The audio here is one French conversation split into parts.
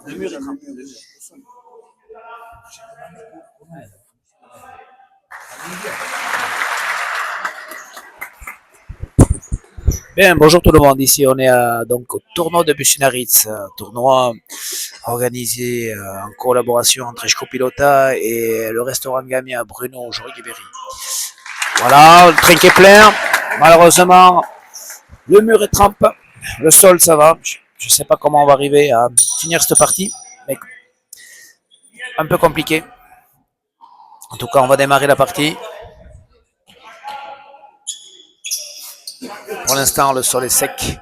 Le mur est trempé. Bien, bonjour tout le monde. Ici, on est donc au tournoi de Bucinaritz, tournoi organisé en collaboration entre Eshko Pilota et le restaurant Gamia Bruno Jory-Guibéry. Voilà, le trinquet plein. Malheureusement, le mur est trempé. Le sol, ça va. Je ne sais pas comment on va arriver à finir cette partie, mais un peu compliqué. En tout cas, on va démarrer la partie. Pour l'instant, le sol est sec,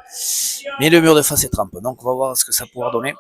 mais le mur de face est trempé. Donc, on va voir ce que ça pourra donner.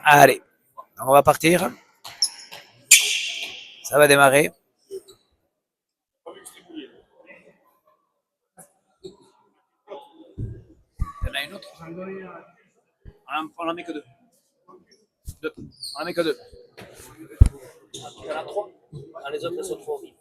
Allez, on va partir. Ça va démarrer. Il y en a une autre. On n'en met que deux. On n'en met que deux. Il y en a trois. Les autres, elles sont trop vives.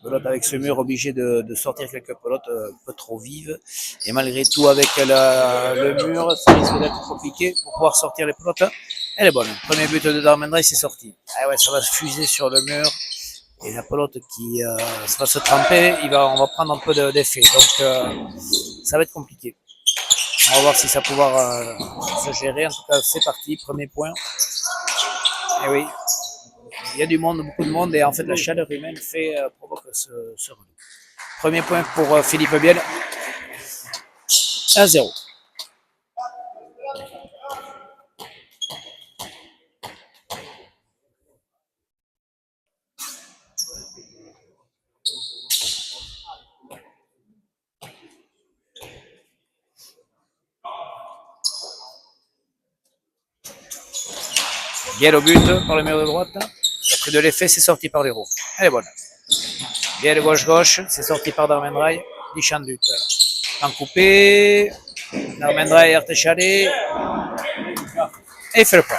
Pelote avec ce mur obligé de sortir quelques pelotes un peu trop vives. Et malgré tout, avec le mur, ça risque d'être compliqué pour pouvoir sortir les pelotes. Elle est bonne. Premier but de Darmendray, c'est sorti. Ah ouais, ça va se fuser sur le mur. Et la pelote qui ça va se tremper, on va prendre un peu d'effet. Donc ça va être compliqué. On va voir si ça va pouvoir se gérer. En tout cas, c'est parti. Premier point. Et oui, il y a du monde, beaucoup de monde, et en fait la chaleur humaine provoque ce redout. Premier point pour Philippe Biel. 1-0. Biel au but par le mur de droite. Ça a pris de l'effet, c'est sorti par l'héros. Elle est bonne. Biel gauche-gauche, c'est sorti par Darmendray. 10 champs de but. En coupé. Darmendray Artéchalé. Et il fait le point.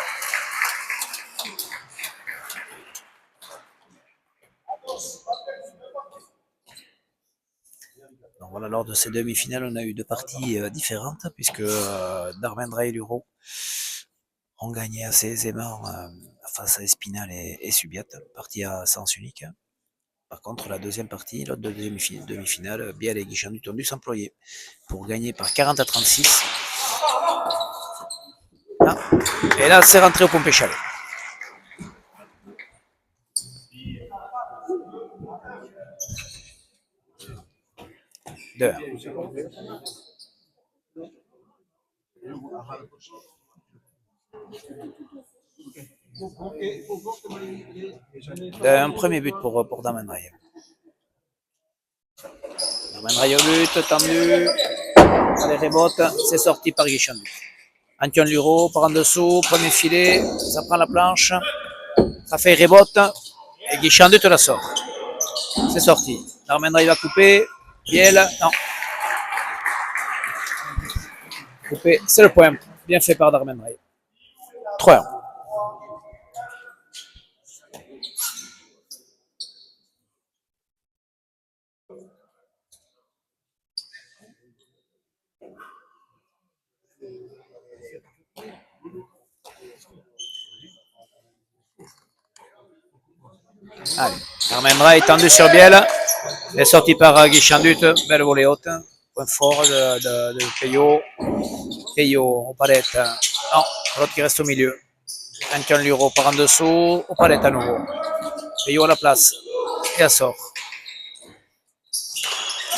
Donc voilà, lors de ces demi-finales, on a eu deux parties différentes, puisque Darmendray et Luro ont gagné assez aisément face à Espinal et Subiat, partie à sens unique. Par contre, la deuxième partie, l'autre de demi-finale, Biel et Guichandu ont dû s'employer pour gagner par 40-36. Ah. Et là, c'est rentré au pompé chalet. 2. Un premier but pour Damenray. Damenray au but, tendu. Allez, rebote, c'est sorti par Guichandu. Antoine Luro par en dessous, premier filet, ça prend la planche. Ça fait rebote et Guichandu te la sort. C'est sorti. Damenray va couper. Biel, non. Coupé, c'est le point. Bien fait par Damenray. 3-1. Allez, Darmenra est tendu sur Biel. Il est sorti par Guichandut. Belle volée haute. Point fort de Peyo. Peyo au palette. Non, l'autre qui reste au milieu. Antoine Luro par en dessous. Au palette à nouveau. Peyo à la place. Et elle sort.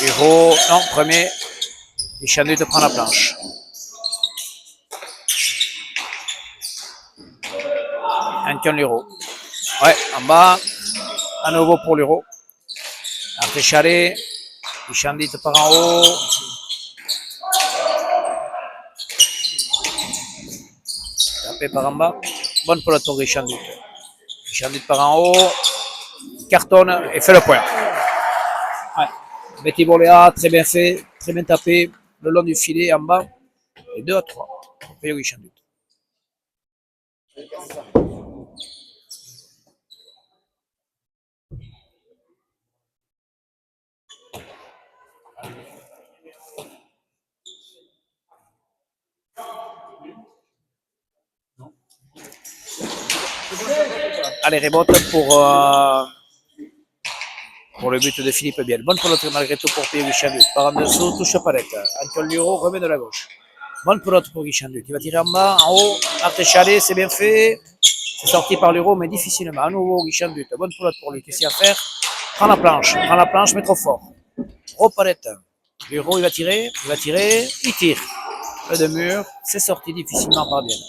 Luro, non, premier. Guichandut prend la planche. Antoine Luro. Ouais, en bas. À nouveau pour Luro. Arte Chalet. Guichandut par en haut. Tapé par en bas. Bonne pelote pour Guichandut. Guichandut par en haut. Cartonne et fait le point. Ouais. Betty Boléa, très bien fait, très bien tapé le long du filet en bas. Et 2-3 pour Peyo Guichandut. Allez, rebote pour le but de Philippe Biel. Bonne pelote malgré tout pour Peyo Guichandut. Par en dessous, touche à palette. Antoine Luro remet de la gauche. Bonne pelote pour Guichandut. Il va tirer en bas, en haut. Arte Chalet, c'est bien fait. C'est sorti par Luro, mais difficilement. À nouveau, Guichandut. Bonne pelote pour lui. Qu'est-ce qu'il va faire? Prends la planche, mais trop fort. Gros palette. Luro, il va tirer, il tire. Peu de mur, c'est sorti difficilement par Biel.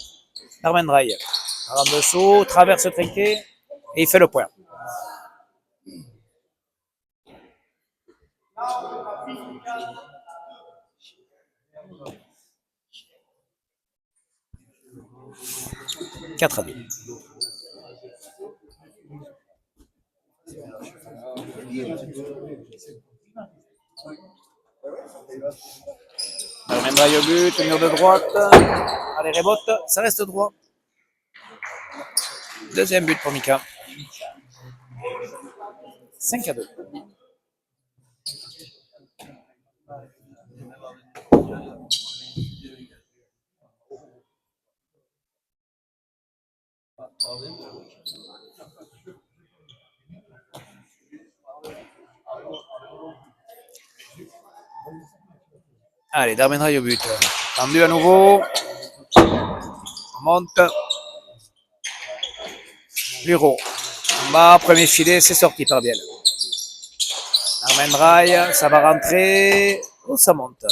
Darmenray. En dessous, traverse trinqué et il fait le point. « 4-2. Darmenray au but, mur de droite. Allez, rebote, ça reste droit. Deuxième but pour Mika. 5-2. Allez, Darmenray au but. Tendu à nouveau. On monte. Luro. En bas, premier filet, c'est sorti par Biel. Darmenray, ça va rentrer. Oh, ça monte.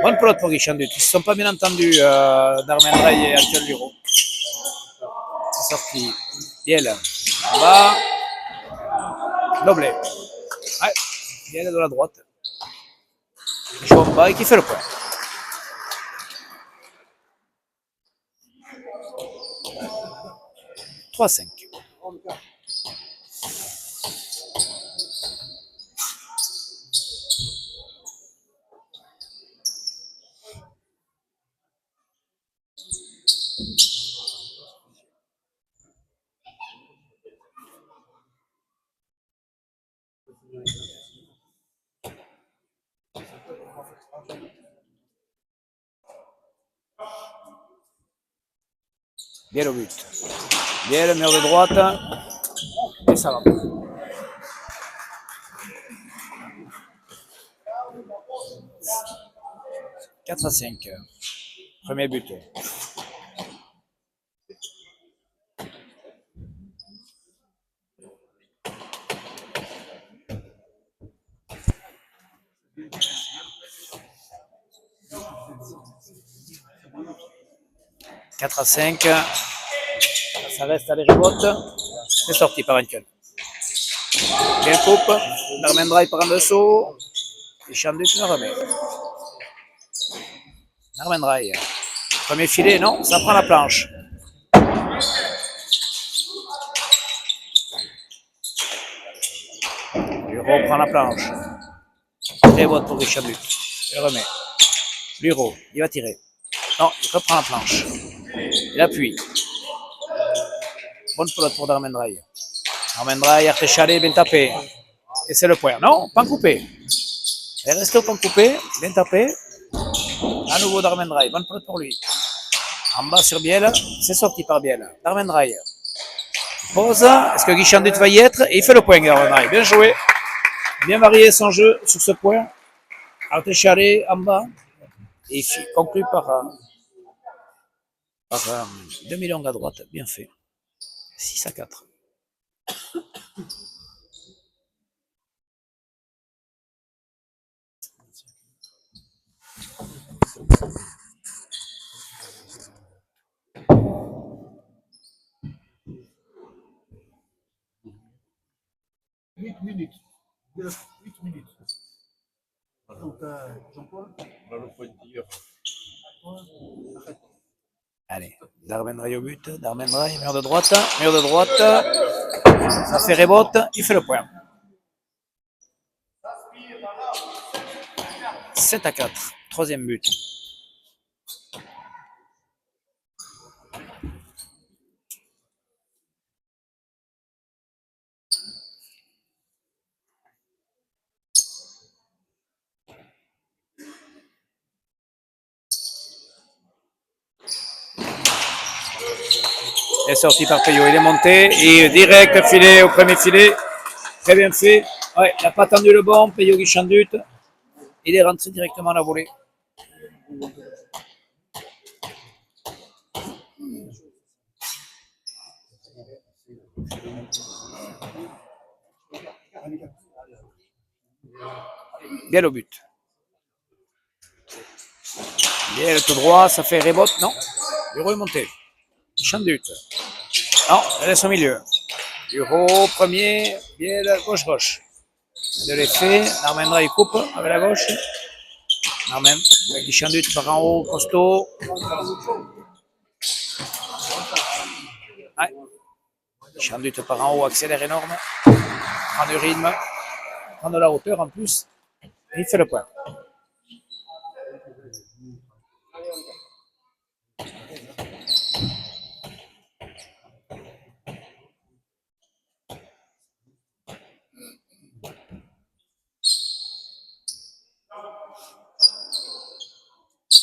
Bonne pelote pour Guichandut. Ils ne se sont pas bien entendus, Darmenray et Antoine Luro. C'est sorti. Biel. En bas. Doblé. Ouais. Biel de la droite. Il joue en bas et qui fait le point. 3-5. Bien au but. Bien le mur de droite. Et ça va. 4-5. Premier but. 4 à 5. Ça reste à les rebotes. C'est sorti par Henkel. Bien coupe. Darmen Drive par en dessous. Et Chandu qui le remet. Darmen Drive. Premier filet, non, ça prend la planche. Luro prend la planche. Très bonne pour Richardut. Il remet. Luro, il va tirer. Non, il reprend la planche. Il appuie. Bonne pelote pour Darmen Drive. Darmen Drive, Artéchalé, bien tapé. Et c'est le point. Non, pas coupé. Il reste au point coupé, bien tapé. À nouveau Darmen Drive, bonne pelote pour lui. En bas sur Biel, c'est sorti par Biel. Darmen Drive. Pose. Est-ce que Guichandut va y être? Et il fait le point, Darmen Drive. Bien joué. Bien varié son jeu sur ce point. Artéchalé en bas. Et conclu par 2 longues à droite. Bien fait. 6 à 4. Allez, Darmen Drive au but. Darmen Drive, mur de droite. Mur de droite. Ça fait rebote. Il fait le point. 7 à 4. Troisième but. Il est sorti par Payot. Il est monté et direct filet au premier filet. Très bien fait. Ouais, il n'a pas attendu le bon. Payot Guichandut. Il est rentré directement à la volée. Bien au but. Bien tout droit, ça fait rebote, non. Bureau est monté. Guichandut. Non, elle laisse au milieu. Bureau, premier, bien gauche-gauche. De l'effet, Narmendra il coupe avec la gauche. Narmen, Guichandut par en haut, costaud. Ouais. Guichandut par en haut, accélère énorme. Prend du rythme, prend de la hauteur en plus. Et il fait le point.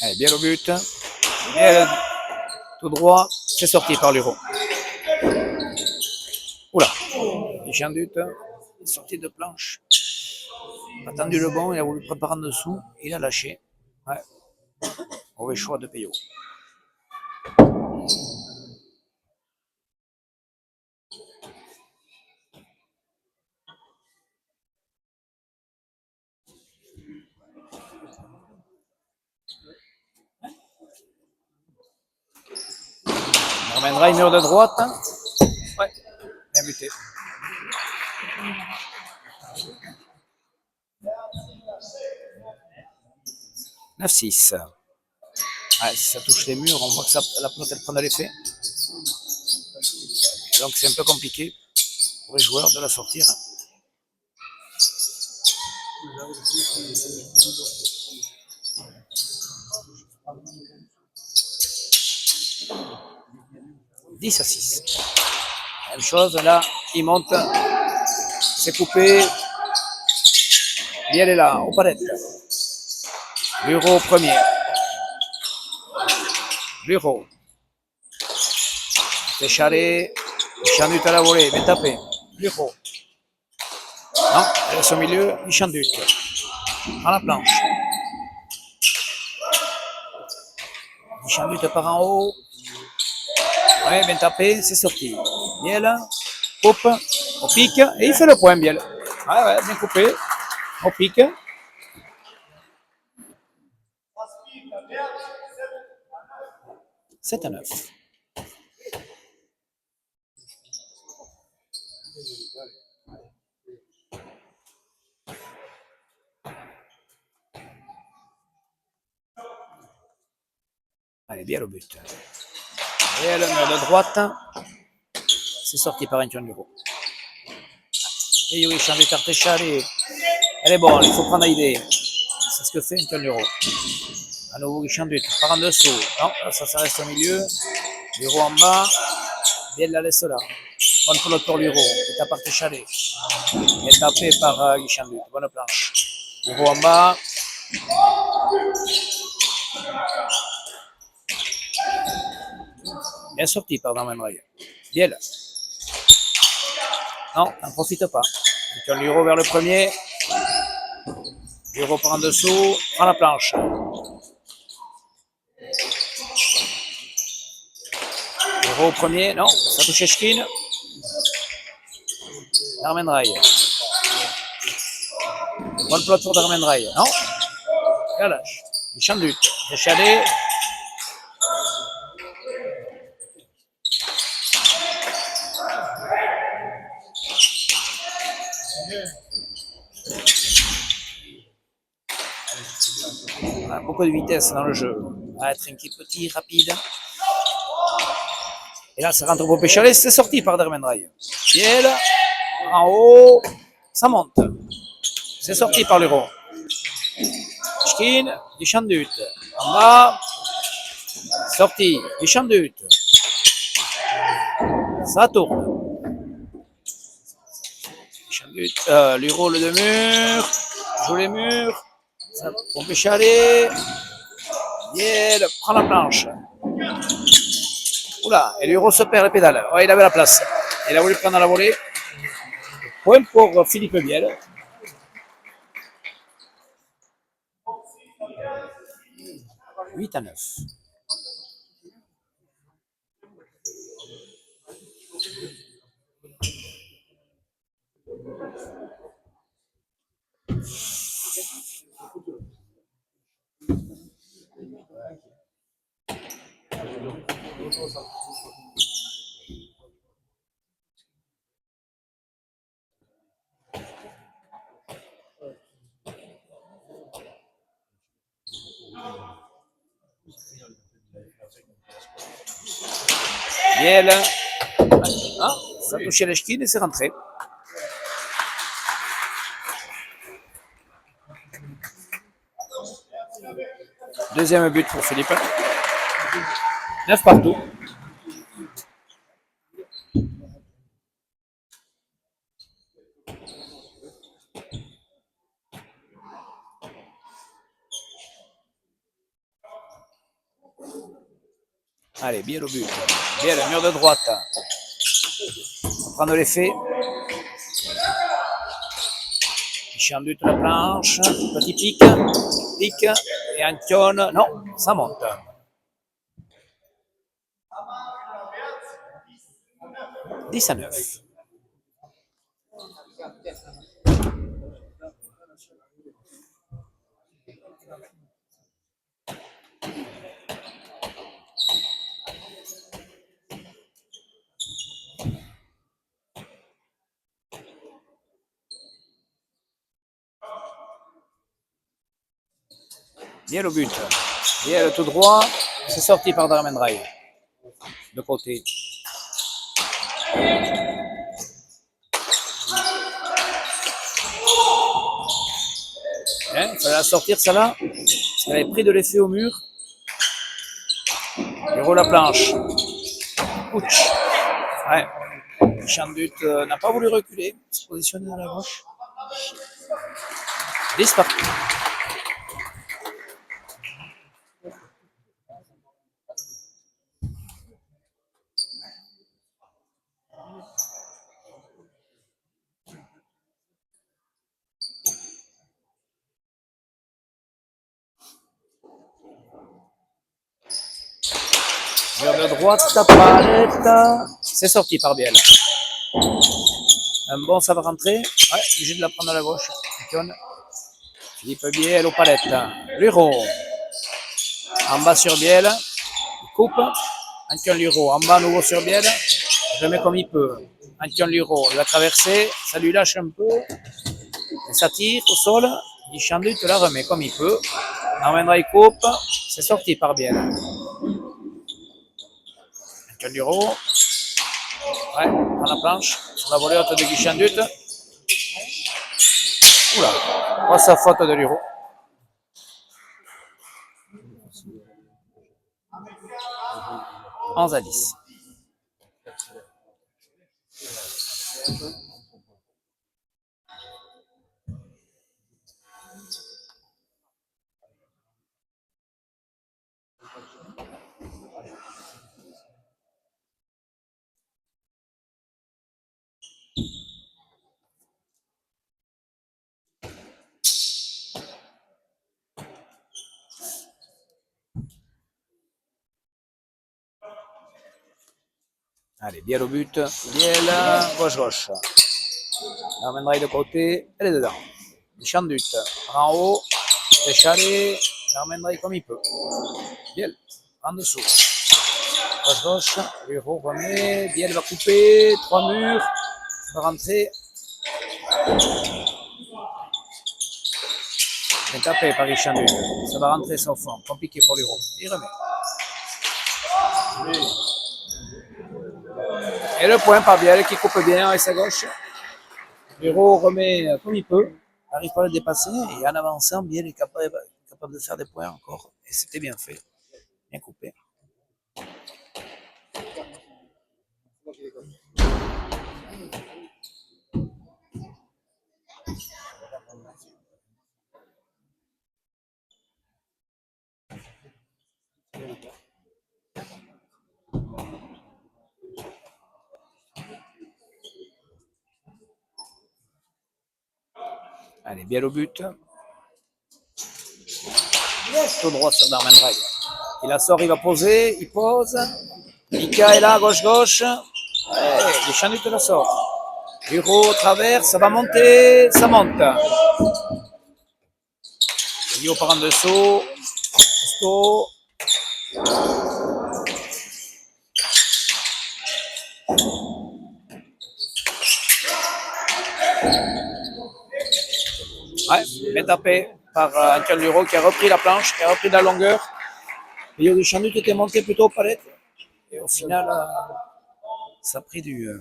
Allez, bien au but. Bien tout droit. C'est sorti par l'Euro. Oula. Guichandut, sorti de planche. Attendu le bon, il a voulu préparer en dessous. Il a lâché. Ouais. Mauvais choix de Payot. On ramènera une mur de droite. Ouais, bien buté. « 9-6. Ouais, si ça touche les murs, on voit que la pelote elle prend de l'effet. Donc c'est un peu compliqué pour les joueurs de la sortir. « 10-6. Même chose, là, il monte. C'est coupé. Biel est là, au palette. Bureau premier. Bureau. C'est Chalet. Guichandut à la volée, bien tapé. Bureau. Non, il reste au milieu, Guichandut. À la planche. Guichandut part en haut. Ouais, bien tapé, c'est sorti. Biel, coupe, au pique, et il fait le point, Biel. Ouais, ouais, bien coupé, au pique. 7-9. Allez, bien le but. Et le mur de droite. C'est sorti par Antoine Leroux. Et Yuri Chan de Cartéchal. Elle est bonne, il faut prendre l'idée. C'est ce que fait Antoine Leroux. À nouveau Guichandut, par en dessous. Non, ça reste au milieu. Leroux en bas. Bien la laisse là. Bonne pelote pour Leroux, qui est à Cartéchal. Il est tapé par Guichandut. Bonne planche. Leroux en bas. Bien sorti par Darman Ray. Bien là. Non, n'en profite pas. Antoine Leroux vers le premier. Leroux par en dessous. Prend la planche. Leroux au premier. Non, ça touche Eshkin. Darman Ray. Bonne pelote pour Darman Ray. Non. Galage. Guichandut. Déchalé. On a beaucoup de vitesse dans le jeu. On va être un petit, rapide. Et là, ça rentre pour Péchalet. C'est sorti par Darman Ray. Biel. En haut. Ça monte. C'est sorti par Leroux. Shkin. Guichandut. En bas. Sorti. Guichandut. Ça tourne. Guichandut. Leroux le mur. Joue les murs. Ça pour Péchalet. Biel. Prend la planche. Oula, et Leroux se perd les pédales. Ouais, il avait la place. Il a voulu prendre la volée. Point pour Philippe Biel. « 8-9. Biel. Ah, ça a touché l'Eshkin et c'est rentré. Deuxième but pour Philippe. 9 partout. Allez, bien au but. Bien le mur de droite. On prend de l'effet. Guichandut la planche. Petit pic. Pic. Et Antion. Non, ça monte. « 10-9. Bien le but. Bien le tout droit. C'est sorti par Darman Ray. De côté. Il fallait la sortir, celle-là. Elle avait pris de l'effet au mur. Leroux la planche. Ouch. Ouais. Guichandut n'a pas voulu reculer. Se positionner dans la gauche. 10 partout. Vers de droite, palette. C'est sorti par Biel. Un bon, ça va rentrer. Ouais, obligé de la prendre à la gauche. Philippe Biel aux palettes. Leroux. En bas sur Biel. Il coupe. Antion Luro. En bas, à nouveau sur Biel. Remet comme il peut. Antion Luro. Il va traverser. Ça lui lâche un peu. Et ça tire au sol. Guichandu te la remet comme il peut. Darmendra, il coupe. C'est sorti par Biel. Antion Luro. Ouais, prend la planche. Sur la volée haute de Guichandut. Oula. Oh, sa faute de Luro. 11-10. Allez, Biel au but. Biel, gauche-gauche. Darmendra de côté, elle est dedans. Guichandut en haut. Échalé. Darmendra comme il peut. Biel, en dessous. Gauche-gauche. Luro remet. Biel va couper. 3 murs. Va rentrer. Bien tapé par Guichandut. Ça va rentrer ça au fond. Compliqué pour Luro. Il remet. Et le point par Biel qui coupe bien avec sa gauche. Luro remet comme il peut. N'arrive pas à le dépasser. Et en avançant, Biel est capable de faire des points encore. Et c'était bien fait. Bien coupé. Allez, Biel au but. Tout droit sur Darmendra. Il la sort, il va poser, il pose. Mika est là, gauche-gauche. Ouais, Guichandut la sort. Luro traverse, ça va monter, ça monte. Lio par en dessous. Costaud. Ouais, bien tapé par Antion Luro qui a repris la planche, qui a repris de la longueur. Lio Guichandut était monté plutôt aux palettes. Et au final, ça a pris de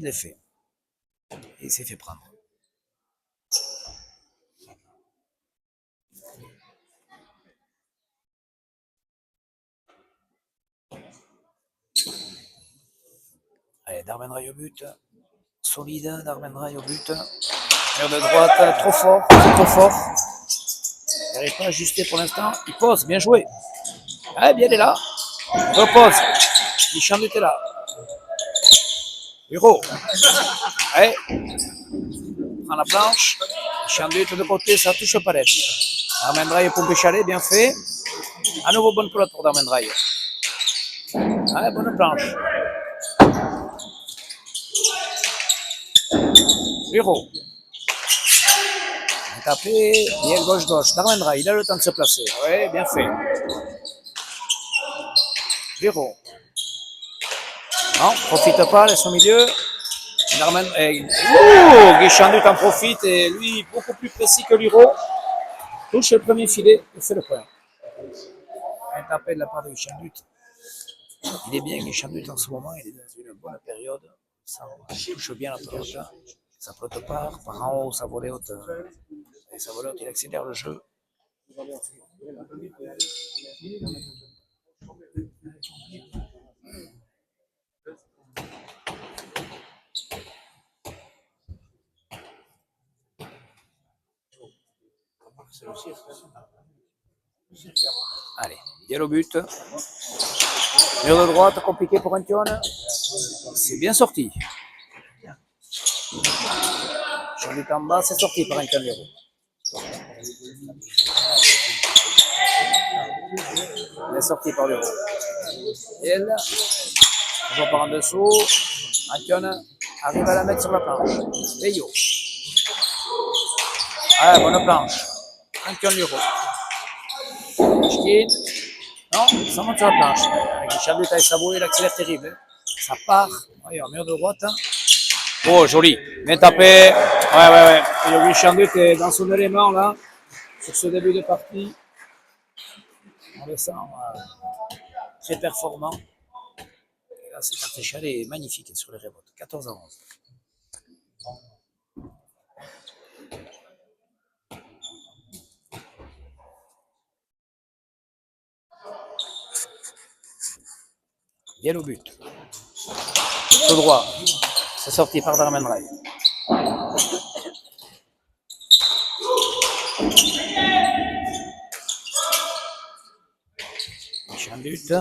l'effet. Et il s'est fait prendre. Allez, Darmendra au but. Solide, Darmendra au but. Mur de droite, trop fort, c'est trop fort. Il n'arrive pas à ajuster pour l'instant. Il pose, bien joué. Ah, bien, il est là. Il repose. Guichandut est là. Luro. Allez. Prend la planche. Guichandut de côté, ça touche pas palette. Darmendra pour Béchalet, bien fait. À nouveau, bonne pelote pour Darmendra. Allez, bonne planche. Luro. Tapé, bien gauche-gauche. Darmendra, il a le temps de se placer. Oui, bien fait. Luro. Non, profite pas, laisse au milieu. Guichandut en profite et lui, beaucoup plus précis que Luro. Touche le premier filet et fait le point. Un tapé de la part de Guichandut. Il est bien, Guichandut en ce moment, il est dans une bonne période. Ça touche bien la pelote. Ça flotte pas, par en haut, ça volée haute. Et sa volée haute, il accélère le jeu. Allez, Biel au but. Mur de droite, compliqué pour Antion. C'est bien sorti. Guichandut en bas, c'est sorti par Antion Luro. Il est sorti par Luro. Biel, toujours par en dessous. Antion arrive à la mettre sur la planche. Veillot. Ah, bonne planche. Antion Luro. Chkin. Non, ça monte sur la planche. Guichard de taille sabot, il accélère terrible. Hein. Ça part. Voyons, mur de droite. Hein. Oh, joli. Bien tapé. Ouais. Et le Guichard est dans son élément là, sur ce début de partie. On le sent très performant. Et là, cet Artéchal est magnifique sur les révotes. 14-11. Bien au but. Tout droit. C'est sorti par Darman Ray. Un but.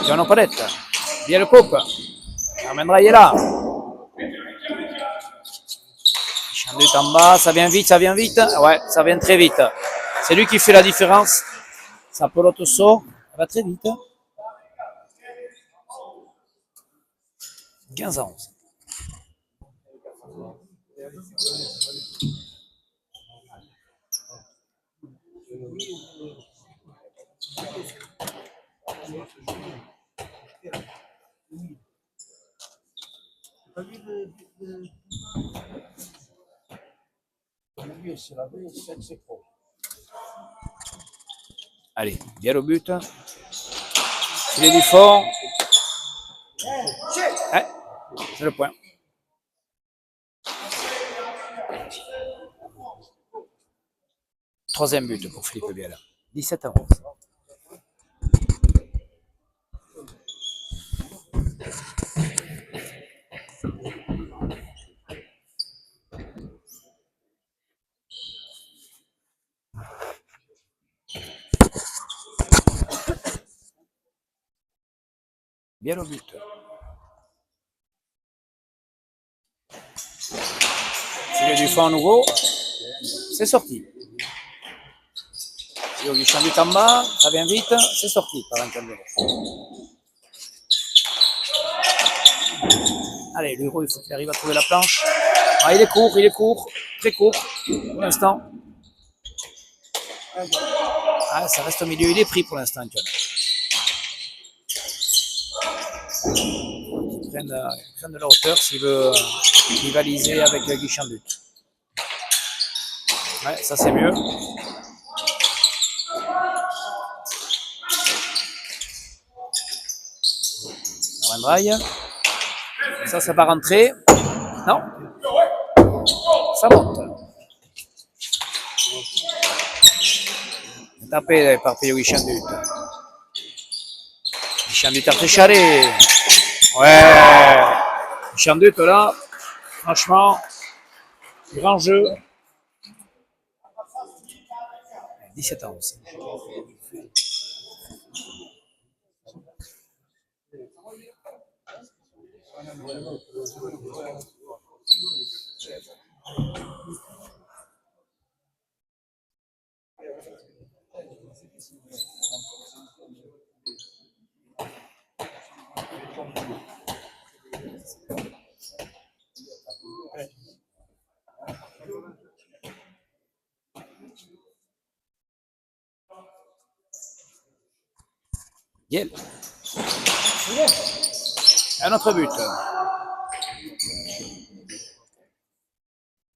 Giano Paletta. Via le coupe. Darman Ray est là. Un but en bas. Ça vient vite. Ouais, ça vient très vite. C'est lui qui fait la différence. Sa pelote sort. Ça va très vite. 15-11. Allez, bien au but. Filet du fond. C'est le point. Troisième but pour Philippe Biel. 17-11. Bien au but. Filet du fond à nouveau. C'est sorti. Yogi Chandu en bas. Ça vient vite. C'est sorti par un camion. Allez, l'Euro, il faut qu'il arrive à trouver la planche. Ah, il est court. Très court pour l'instant. Ah, ça reste au milieu. Il est pris pour l'instant, John. Il prenne de la hauteur s'il veut rivaliser avec Guy Chandu. Ouais, ça c'est mieux. Braille. Ça va rentrer. Non. Ça monte. Tapé par Pio Guichandut. Guichandut Artéchal. Ouais. Guichandut là, franchement, grand jeu. 17-11. Yel. Un autre but.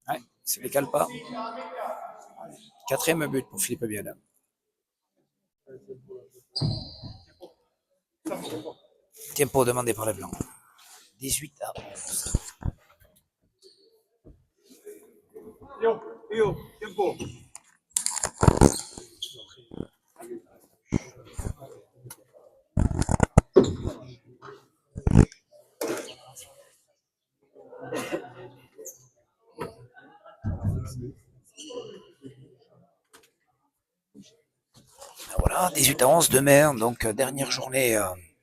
Ouais, ça ne décale pas. Quatrième but pour Philippe Biel. Tempo demandé par les Blancs. 18-11. Tempo. Voilà, 18-11 demain, donc dernière journée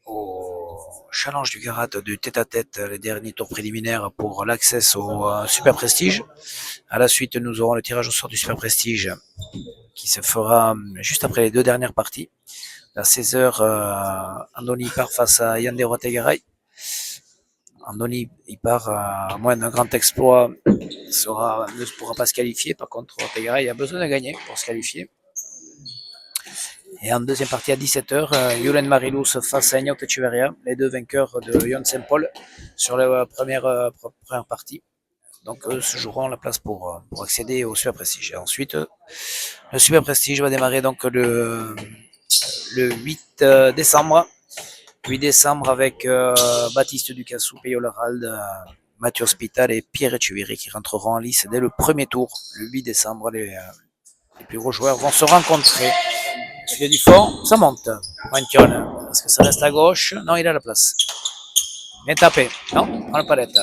au Challenge du Garat du tête-à-tête, les derniers tours préliminaires pour l'accès au Super Prestige. À la suite, nous aurons le tirage au sort du Super Prestige qui se fera juste après les deux dernières parties. À 16h, Andoni part face à Yandere Rotegaray. Andoni, il part à moins d'un grand exploit ne pourra pas se qualifier. Par contre, Ortega, il a besoin de gagner pour se qualifier. Et en deuxième partie à 17h, Yulen Marilus face à Ignot Echeverria, les deux vainqueurs de Yon Saint-Paul sur la première partie. Donc se joueront la place pour accéder au Super Prestige. Et ensuite, le Super Prestige va démarrer donc le 8 décembre. 8 décembre avec Baptiste Ducassou, Peyo Lerald, Mathieu Hospital et Pierre Echeverry qui rentreront en lice dès le premier tour. Le 8 décembre, les plus gros joueurs vont se rencontrer. Il y a du fond, ça monte. Mantion, est-ce que ça reste à gauche? Non, il a la place. Bien tapé. Non, prend la palette.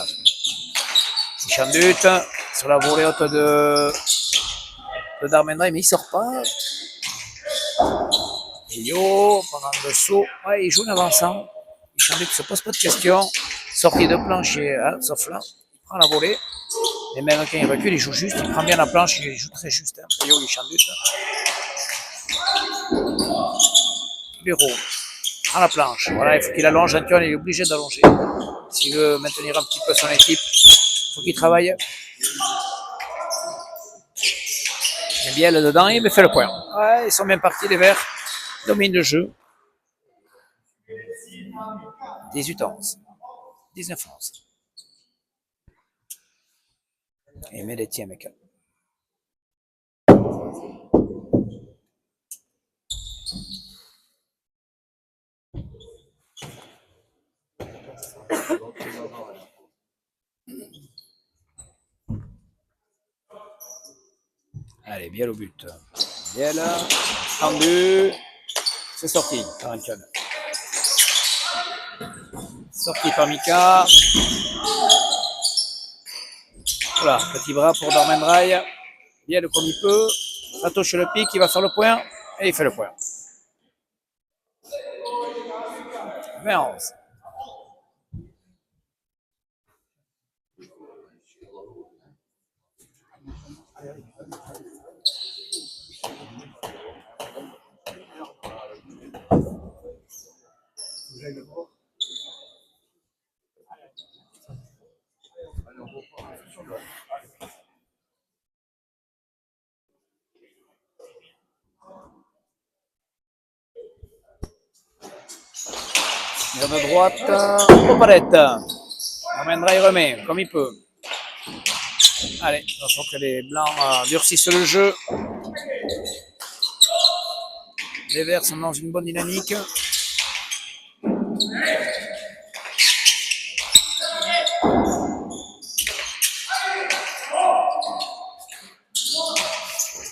Chandut sur la volée haute de Darmendra, mais il sort pas. Yo, pendant le saut, ouais, il joue en avançant. Chandut ne se pose pas de questions. Sortie de plancher, hein, sauf là. Il prend la volée. Et même quand il recule, il joue juste. Il prend bien la planche, il joue très juste. Hein. Yo, il Chandut. Bureau à la planche. Voilà, il faut qu'il allonge. Antoine, il est obligé d'allonger. S'il veut maintenir un petit peu son équipe, il faut qu'il travaille. Il y a bien là dedans, il me fait le point. Ouais, ils sont bien partis, les Verts. Dominent le jeu. 18-11. 19-11. Et il met les tiens, mec. Allez, bien au but. Bien là. Tendu. C'est sorti par Anton. Sorti par Mika. Voilà, petit bras pour Dormendrail. Bien le comme il peut. Ça touche le pic, il va faire le point. Et il fait le point. 20-11. Mur de droite, aux palettes. Dormendrail remet comme il peut. Allez, de toute façon que les blancs durcissent le jeu. Les verts sont dans une bonne dynamique.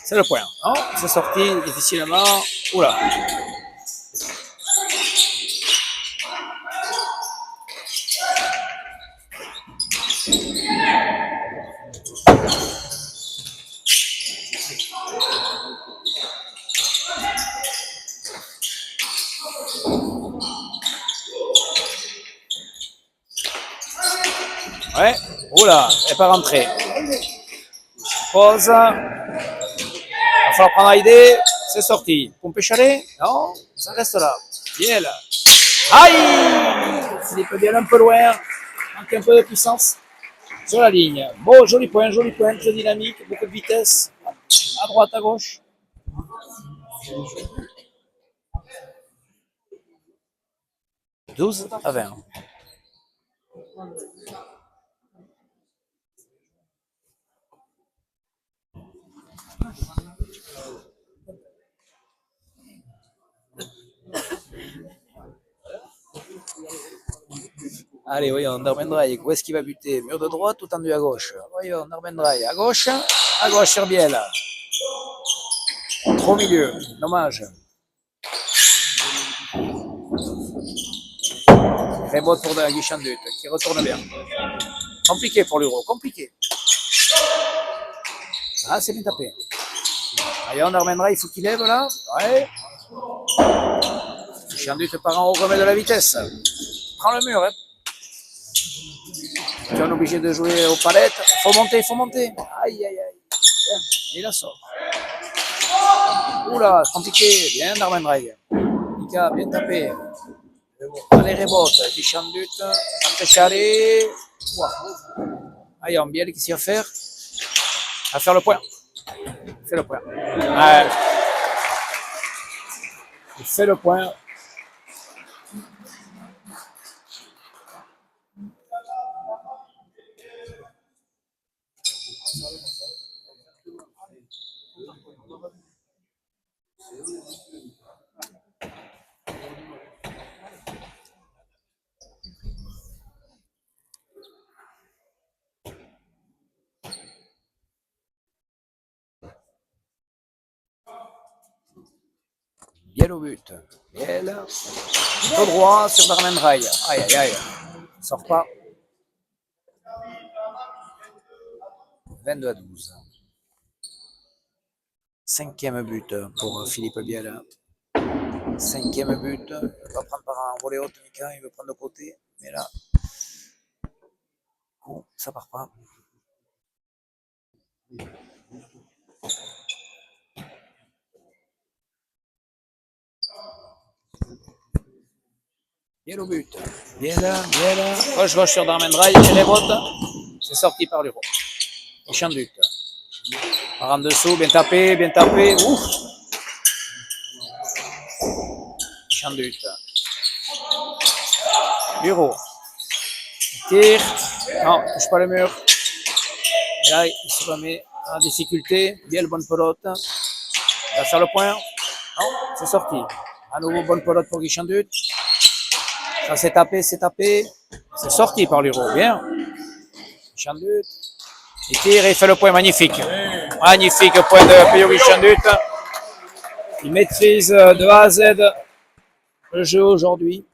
C'est le point. Non, c'est sorti difficilement. Oula. Ouais, oula, elle n'est pas rentrée. Pause. Il va falloir prendre à idée. C'est sorti. Pompe chalet? Non, ça reste là. Bien là. Aïe! Philippe bien un peu loin. Manque un peu de puissance sur la ligne. Bon, joli point, très dynamique, beaucoup de vitesse. À droite, à gauche. « 12-20. Allez, voyons, Dormendrail, où est-ce qu'il va buter? Mur de droite ou tendu à gauche? Voyons, Dormendrail, à gauche sur Biel. Trop milieu, dommage. Rebote pour Guy Chandut, qui retourne bien. Compliqué pour l'Euro, compliqué. Ah, c'est bien tapé. Voyons, Dormendrail, il faut qu'il lève là. Ouais. Chandut par en haut, remet de la vitesse. Prends le mur, hein. Tu es obligé de jouer aux palettes. Il faut monter. Aïe, aïe, aïe. Il la sort. Oula, c'est compliqué. Bien, Dormendrail. Mika, bien tapé. Allez, rebote. Guy Chandut. Après Charé. Allez, on bien, qu'est-ce qu'il va faire? À faire le point. Fais le point. Ouais. Fais le point. Biel au but. Biel. Au droit sur Darmen Rai. Aïe, aïe, aïe. Sort pas. 22-12. Cinquième but pour Philippe Biel. Cinquième but. Il va prendre par un volet haut, Mika. Il veut prendre de côté. Mais là, bon, ça part pas. Biel au but. Biel. Gauche sur Darmen Rai. Et les bottes. C'est sorti par l'Euro. Au champ de but. Par en dessous, bien tapé, bien tapé. Ouf. Champ de but. L'Euro. Tire. Non, touche pas le mur. Et là, il se remet en difficulté. Biel, bonne pelote. Il va faire le point. Non, c'est sorti. À nouveau, bonne pelote pour Guy Chandut. Ça s'est tapé, c'est tapé. C'est sorti par l'Euro. Bien. Chandut. Il tire et il fait le point. Magnifique. Magnifique point de Pio Chandut. Il maîtrise de A à Z le jeu aujourd'hui.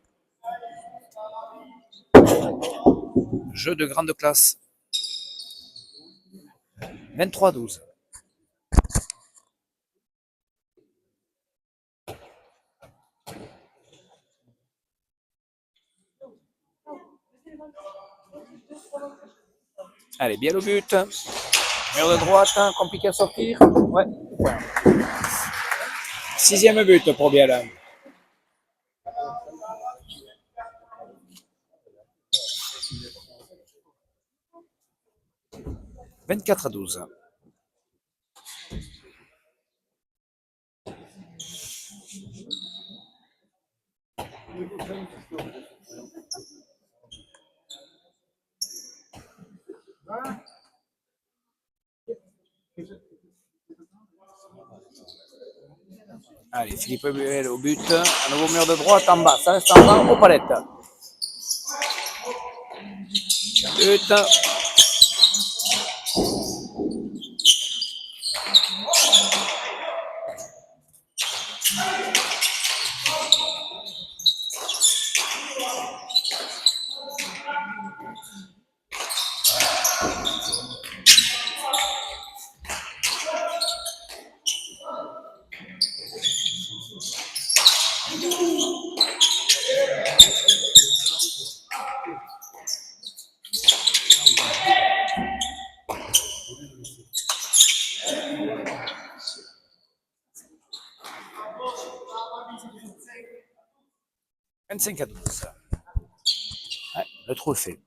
Jeu de grande classe. 23-12. Allez, bien au but. Mur de droite, compliqué à sortir. Ouais. Sixième but pour Biel. « 24-12. Allez, Philippe Biel au but. Un nouveau mur de droite en bas. Ça reste en bas aux palettes. But. « 25-12. » Ouais, le trou est fait.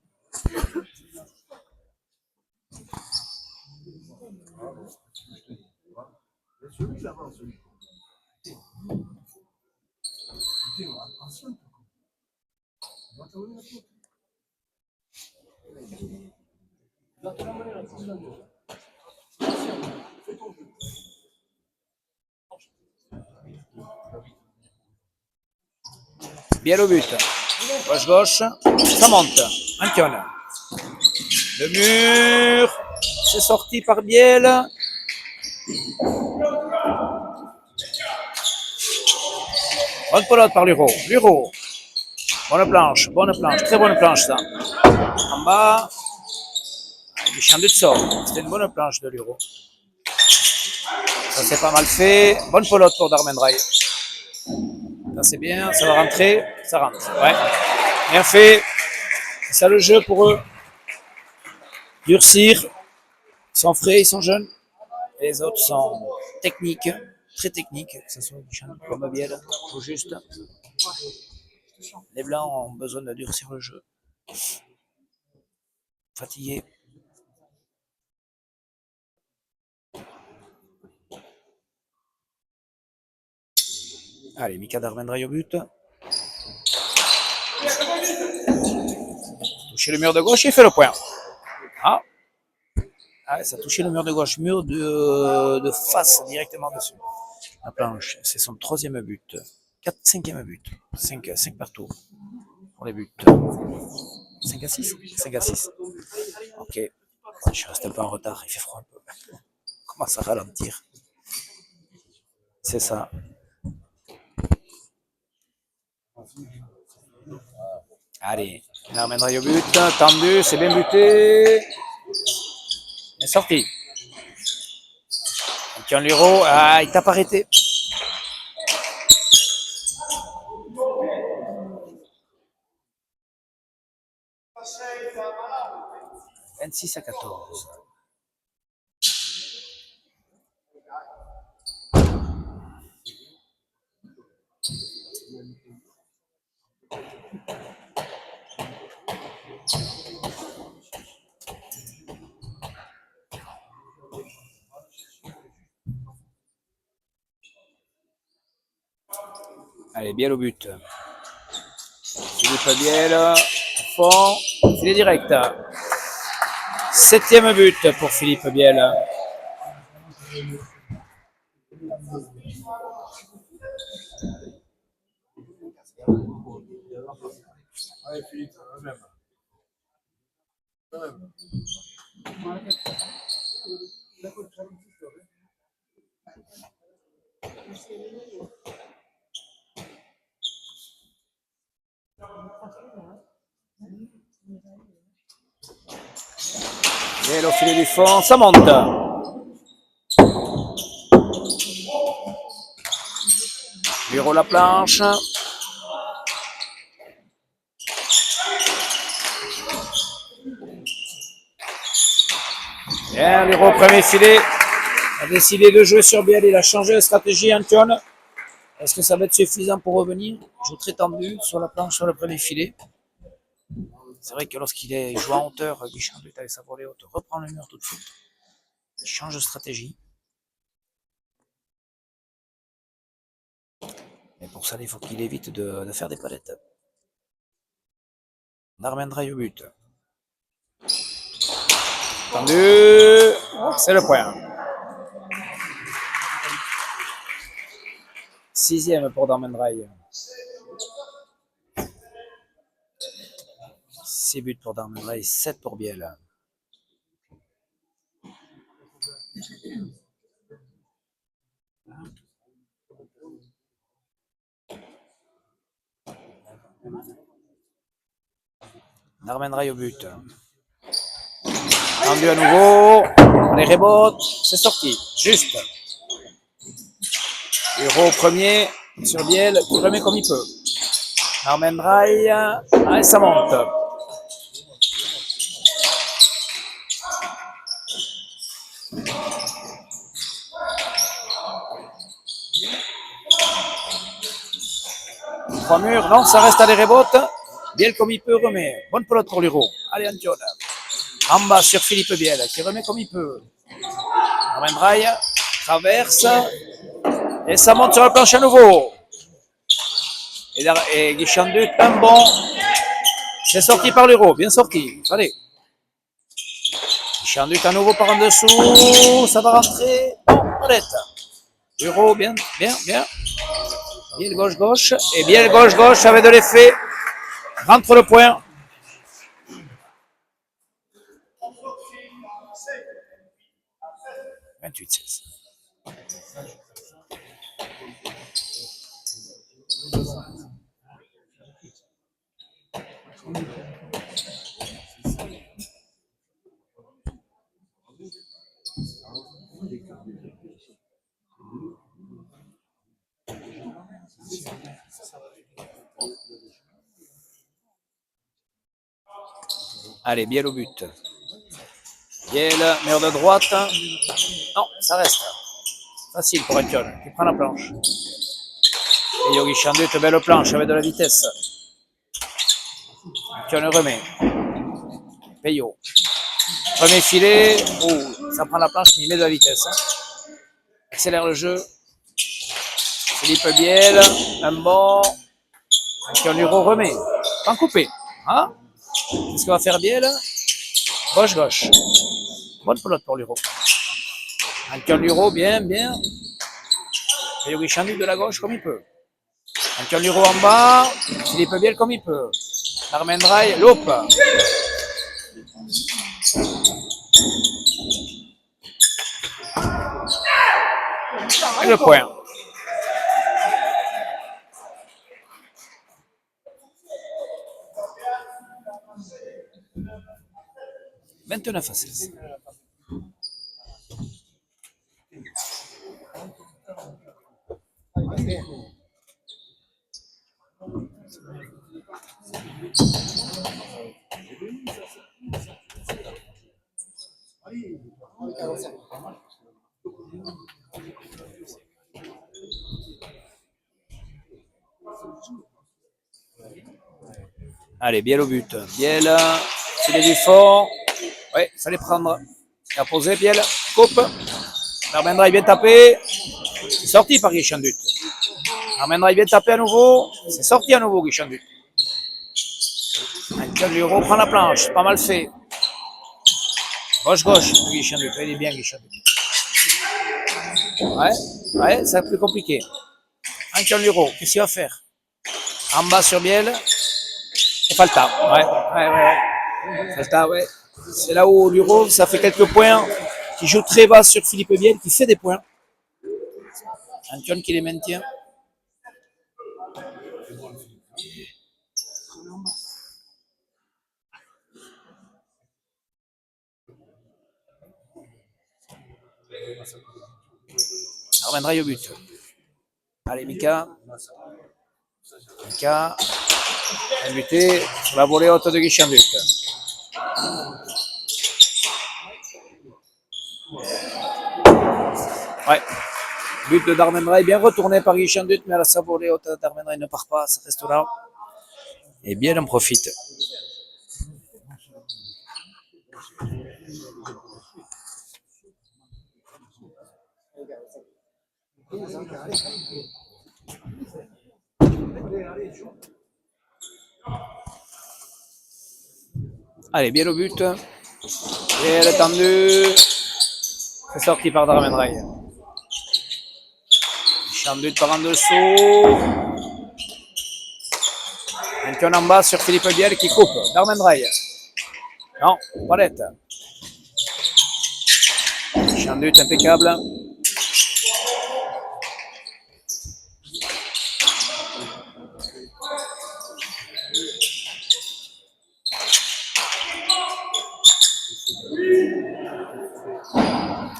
Biel au but. Gauche. Ça monte. Antion. Le mur. C'est sorti par Biel. Bonne pelote par Luro. Luro. Bonne planche. Très bonne planche ça. En bas. Il chante de sort. C'était une bonne planche de Luro. Ça c'est pas mal fait. Bonne pelote pour Darmen Rai. Ça c'est bien. Ça va rentrer. Ça rentre. Ouais. Bien fait. C'est ça le jeu pour eux. Durcir. Ils sont frais, ils sont jeunes. Et les autres sont techniques. Très techniques. Que ce soit du champ comme Biel. Tout juste. Les blancs ont besoin de durcir le jeu. Fatigués. Allez, Mika Darmendraï au but. Toucher le mur de gauche et fait le point. Ah, ça a touché le mur de gauche, mur de face directement dessus. La planche, c'est son 3e but. 5e but. 5 partout pour les buts. 5 à 6 5 à 6. Ok. Je reste un peu en retard, il fait froid un peu. Commence à ralentir. C'est ça. Allez, il ramènera au but. Tendu, c'est bien buté. Il est sorti. Tiens, Luro, il t'a pas arrêté. « 26 à 14. Allez, Biel au but. Philippe Biel, fond, filet direct. 7e but pour Philippe Biel. Biel au filet du fond, ça monte. Bureau la planche. Bien, Luro, premier filet. Il a décidé de jouer sur Biel. Il a changé de stratégie, Antoine. Est-ce que ça va être suffisant pour revenir? Il joue très tendu sur la planche, sur le premier filet. C'est vrai que lorsqu'il joue en hauteur, Guichard avec sa volée haute reprend le mur tout de suite. Il change de stratégie. Mais pour ça, il faut qu'il évite de faire des palettes. Darmendraï au but. Tendu. C'est le point. 6e pour Darmendraï. 6 buts pour Darmendraï, 7 pour Biel. Darmendraï au but. Tendu à nouveau. Les rebotes. C'est sorti. Juste. Luro premier sur Biel qui remet comme il peut. Darmendraï. Et ça monte. Trois murs, non, ça reste à des rebotes. Biel comme il peut remet. Bonne pelote pour Luro. Allez, Antoine. En bas sur Philippe Biel qui remet comme il peut. Darmendraï traverse. Et ça monte sur la planche à nouveau. Et Guichandu, un bon. C'est sorti par Luro, bien sorti. Allez. Guichandu à nouveau par en dessous. Ça va rentrer. Bon, palette. Luro, bien, bien, bien. Biel gauche-gauche. Et Biel gauche-gauche avec de l'effet. Rentre le point. 28-16. Allez, Biel au but. Biel, mur de droite. Non, ça reste. Facile pour Antoine, qui prend la planche. Et Yogi Chandu, belle planche avec de la vitesse. Antoine remet. Payot. Premier filet. Oh, ça prend la planche, mais il met de la vitesse. Accélère le jeu. Philippe Biel, un bon. Antioluro remet. Pas coupé. Hein? Qu'est-ce qu'on va faire Biel? Gauche. Bonne pelote pour l'Euro. Antioluro, bien. Et Yogi Chandu de la gauche comme il peut. Antioluro en bas. Philippe Biel comme il peut. Darmendrai, loupe. Et le point. « 29-16. Allez, Biel au but. Biel, filet du fond. Ouais, il fallait prendre. Il a posé Biel. Coupe. Darmendra, il vient taper. C'est sorti par Guichandut. Darmendra, il vient taper à nouveau. C'est sorti à nouveau, Guichandut. Antioluro prend la planche. Pas mal fait. Gauche, Guichandut. Il est bien, Guichandut. Ouais, c'est plus compliqué. Antioluro, qu'est-ce qu'il va faire? En bas sur Biel. Et Falta. Ouais. Falta, ouais. C'est là où l'Euro, ça fait quelques points. Qui joue très bas sur Philippe Biel, qui fait des points. Antion qui les maintient. Darmendrai au but. Allez, Mika, buté sur la volée haute de Guichandut. Ouais. But de Darmendrai, bien retourné par Guichandut, mais à la volée haute de Darmendrai ne part pas, ça reste là. Et bien en profite. Allez, bien au but. Et elle est tendue. C'est sorti par Darmendrai. Guichandut par en dessous. Antion en bas sur Philippe Biel qui coupe. Darmendrai. Non, palette. Guichandut impeccable.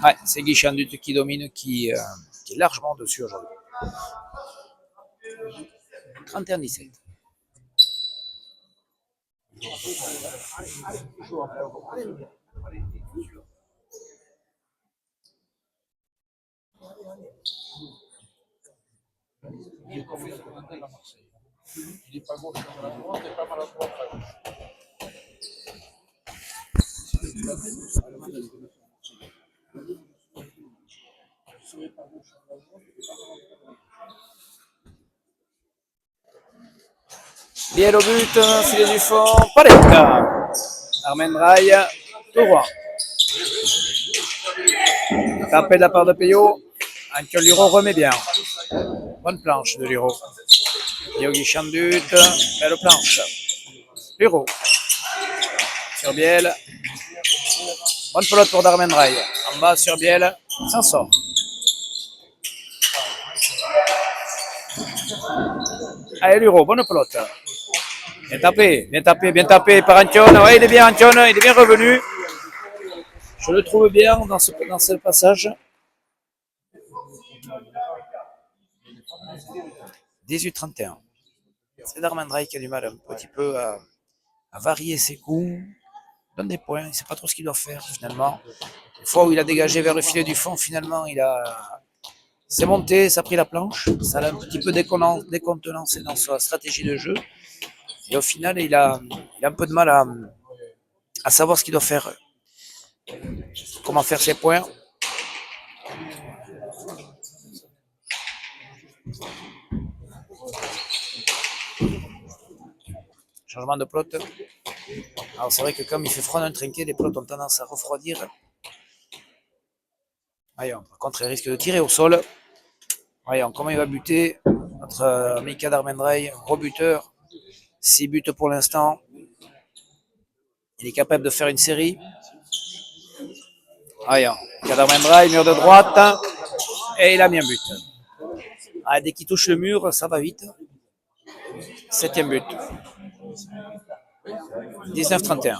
Ouais, c'est Guichandut qui domine, qui est largement dessus aujourd'hui. 31-17. Biel au but, filet du fond, palette. Darmendrai, tout droit. Tapé de la part de Peyo. Antioluro remet bien. Bonne planche de Luro. Yogi Chandut, belle planche. Luro. Sur Biel. Bonne pelote pour Darmendrai. En bas sur Biel, s'en sort. Allez Luro, bonne pelote. Bien tapé par Antion. Ouais, il est bien Antion, il est bien revenu. Je le trouve bien dans ce passage. 18-31. C'est Darmendrai qui a du mal un petit peu à varier ses coups. Donne des points, il ne sait pas trop ce qu'il doit faire finalement. Une fois où il a dégagé vers le filet du fond, finalement, c'est monté, ça a pris la planche. Ça l'a un petit peu décontenancé dans sa stratégie de jeu. Et au final, il a un peu de mal à savoir ce qu'il doit faire. Comment faire ses points. Changement de pelote. Alors c'est vrai que comme il fait froid dans le trinquet, les pelotes ont tendance à refroidir. Voyons, par contre, il risque de tirer au sol. Voyons comment il va buter. Notre Mika Darmendrey, gros buteur. 6 buts pour l'instant. Il est capable de faire une série. Voyons, Mika Darmendrey, mur de droite. Et il a mis un but. Ah, dès qu'il touche le mur, ça va vite. 7e but. 19-31.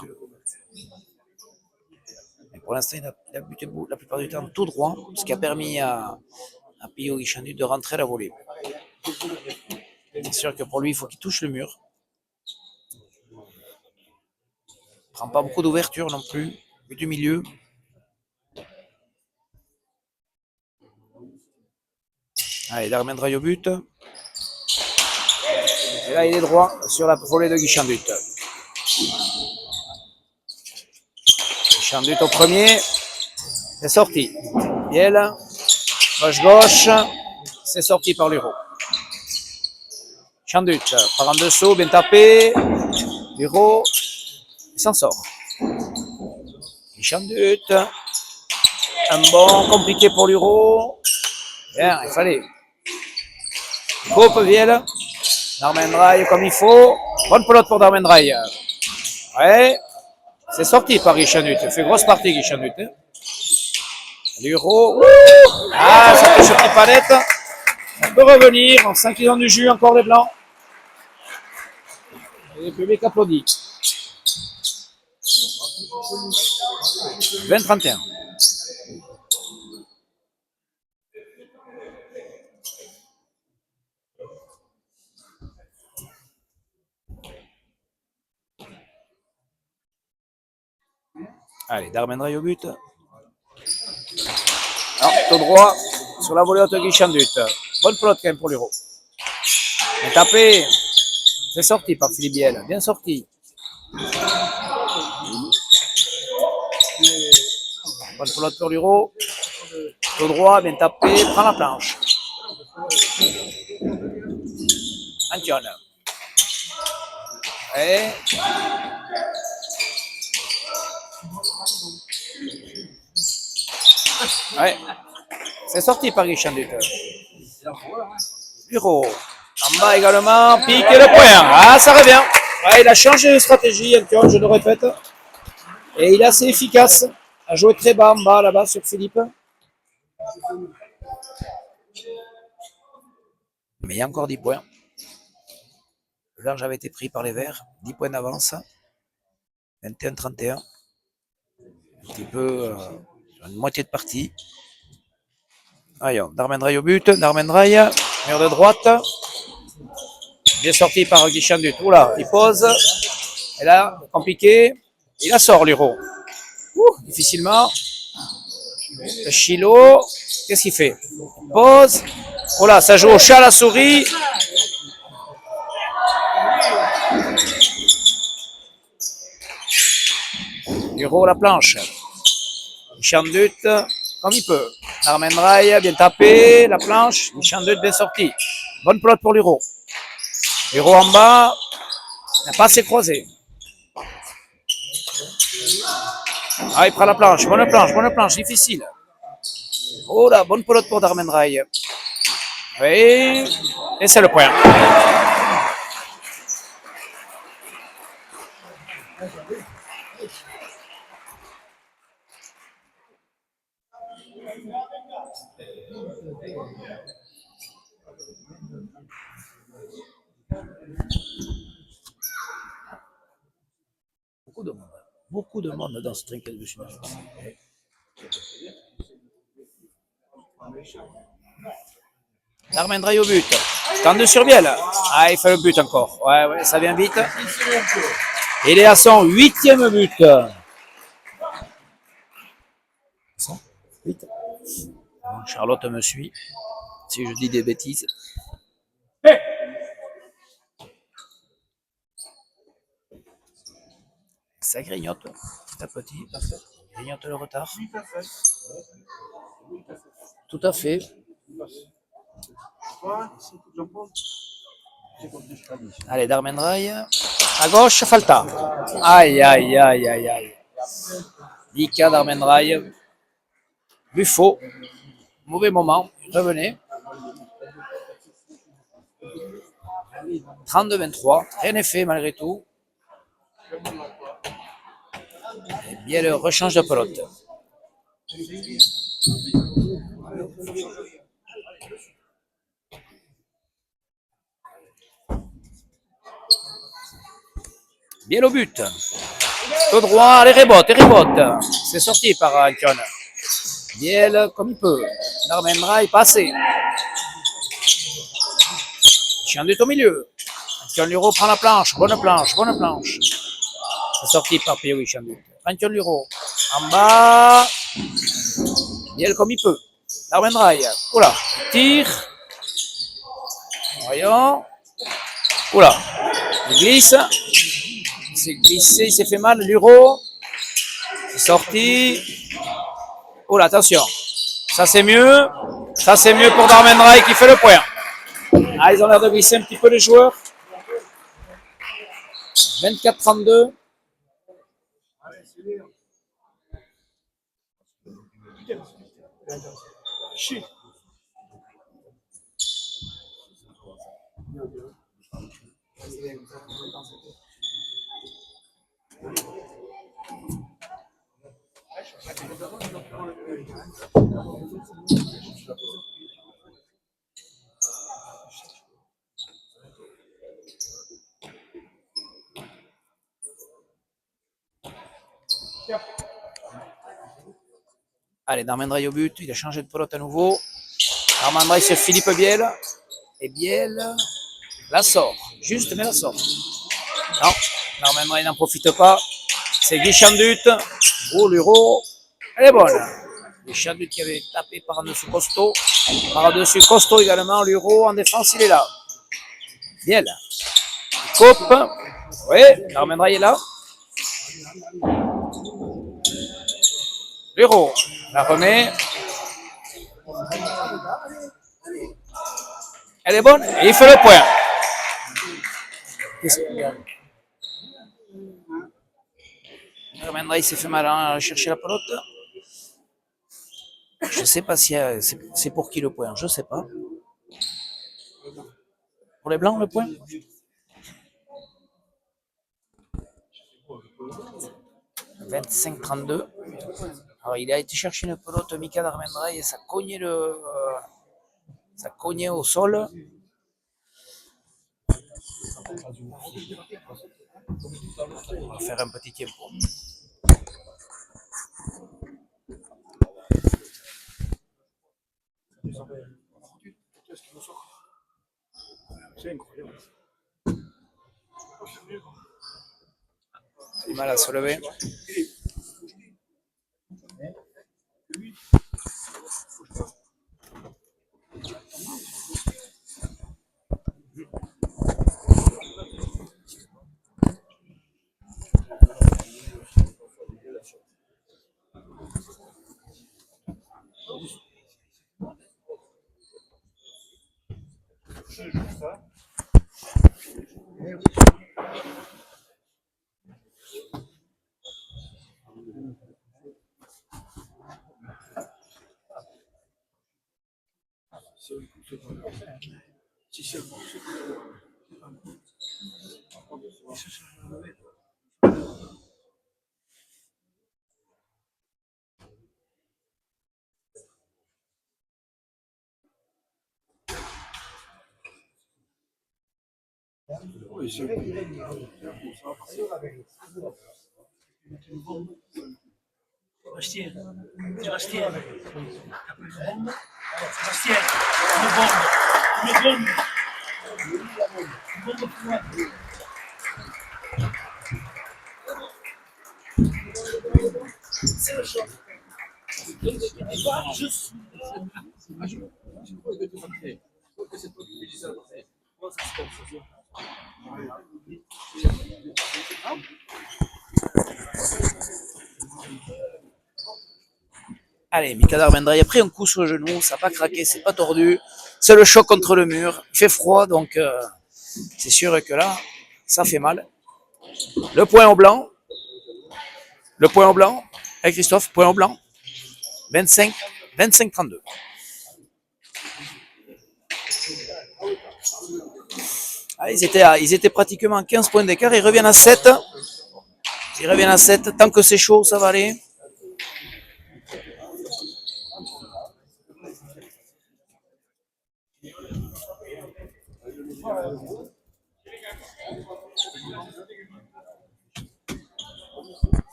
Pour l'instant, il a buté la plupart du temps tout droit, ce qui a permis à Pio Guichandu de rentrer à la volée. C'est sûr que pour lui, il faut qu'il touche le mur. Il prend pas beaucoup d'ouverture non plus. But du milieu. Allez, Darmendrey au but. Et là, il est droit sur la volée de Guichandu. Guichandu au premier. C'est sorti. Biel. Gauche. C'est sorti par Luro. Chandut par en dessous, bien tapé. Luro. Il s'en sort. Chandut. Un bon compliqué pour Luro. Bien, il fallait. Coupe Viel. Darmendrey comme il faut. Bonne pelote pour Darmendrey. Ouais. C'est sorti par Guichanut. Il fait grosse partie Guichanut. Luro. Ah, ça touche petite palette. On peut revenir. En 5 ans du jus, encore les blancs. Et le public applaudit. 20-31. Allez, Darmendrey au but. Alors, tout droit sur la volée de Guichandu. Bonne pelote quand même pour l'Euro. Il est tapé. C'est sorti par Philippe Biel. Bien sorti. Bonne pelote pour l'Euro. Tout droit, bien tapé. Prend la planche. Antion. Et... ouais. C'est sorti par Guichandu. L'Euro. En bas également. Pique et le point. Ah, ça revient. Ouais, il a changé de stratégie, Antion, je le répète. Et il est assez efficace. A joué très bas en bas, là-bas, sur Philippe. Mais il y a encore 10 points. Le large avait été pris par les Verts. 10 points d'avance. 21-31. Un petit peu une moitié de partie. Voyons, Darmendrey au but. Darmendrey, mur de droite. Bien sorti par Guichandu. Oula, il pose. Et là, compliqué. Il la sort, Luro. Difficilement. Chilo. Qu'est-ce qu'il fait? Il pose. Oh là, ça joue au chat à la souris. Luro la planche. Guichandu comme il peut. Darmendrey bien tapé. La planche. Guichandu bien sorti. Bonne pelote pour Luro. Luro en bas. Il n'a pas assez croisé. Ah, il prend la planche. Bonne planche. Difficile. Oh là, bonne pelote pour Darmendrey. Oui. Et c'est le point. Beaucoup de monde dans ce trinquet de Chine. Darmendrey au but. Tendu sur Biel. Ah, il fait le but encore. Ouais, ça vient vite. Il est à son 8e but. 8. Charlotte me suit. Si je dis des bêtises. Ça grignote petit à petit. Grignote le retard. Tout à fait. Allez, Darmendraï. À gauche, Falta. Aïe, aïe, aïe, aïe, aïe. Mika, Darmendraï. Buffo. Mauvais moment. Revenez. 32-23. Rien n'est fait malgré tout. Et bien le rechange de pelote. Bien au but. Tout droit, les rebotes, et rebote. C'est sorti par Antion. Biel comme il peut. Darmendra est passé. Chiandut au milieu. Antion Luro prend la planche. Bonne planche, bonne planche. C'est sorti par Pioui Chiandut. Antion Luro. En bas. Biel comme il peut. Darmendra. Oula. Tire. Voyons. Oula. Il glisse. Il s'est glissé, il s'est fait mal. Luro. C'est sorti. Oh là, attention. Ça c'est mieux. Ça c'est mieux pour Darmendraï qui fait le point. Ah, ils ont l'air de glisser un petit peu les joueurs. 24-32. Allez, Darmendraï au but. Il a changé de pelote à nouveau. Darmendraï c'est Philippe Biel. Et Biel la sort. Juste, mais la sort. Non, Darmendraï n'en profite pas. C'est Guy Chandut. Oh, Luro. Elle est bonne. Guy Chandut qui avait tapé par-dessus Costaud. Par-dessus Costaud également. Luro en défense, il est là. Biel. Coupe. Oui, Darmendraï est là. Luro. La remet. Elle est bonne et il fait le point. Darmendraï s'est fait mal à chercher la pelote. Je ne sais pas si c'est pour qui le point. Je ne sais pas. Pour les blancs le point. 25-32. Alors il a été chercher une pelote Mika Darmendraï et ça cognait au sol. On va faire un petit tempo. C'est incroyable. Du mal à se lever. Sébastien, Sébastien, Sébastien, une bombe, une bombe pour moi. C'est le choc. Juste. Allez, Mika Darmendraï a pris un coup sur le genou, ça n'a pas craqué, c'est pas tordu. C'est le choc contre le mur. Il fait froid, donc c'est sûr que là, ça fait mal. Le point au blanc. Le point au blanc. Et Christophe, point au blanc. 25-32. Ah, ils étaient pratiquement à 15 points d'écart. Ils reviennent à 7. Ils reviennent à 7. Tant que c'est chaud, ça va aller.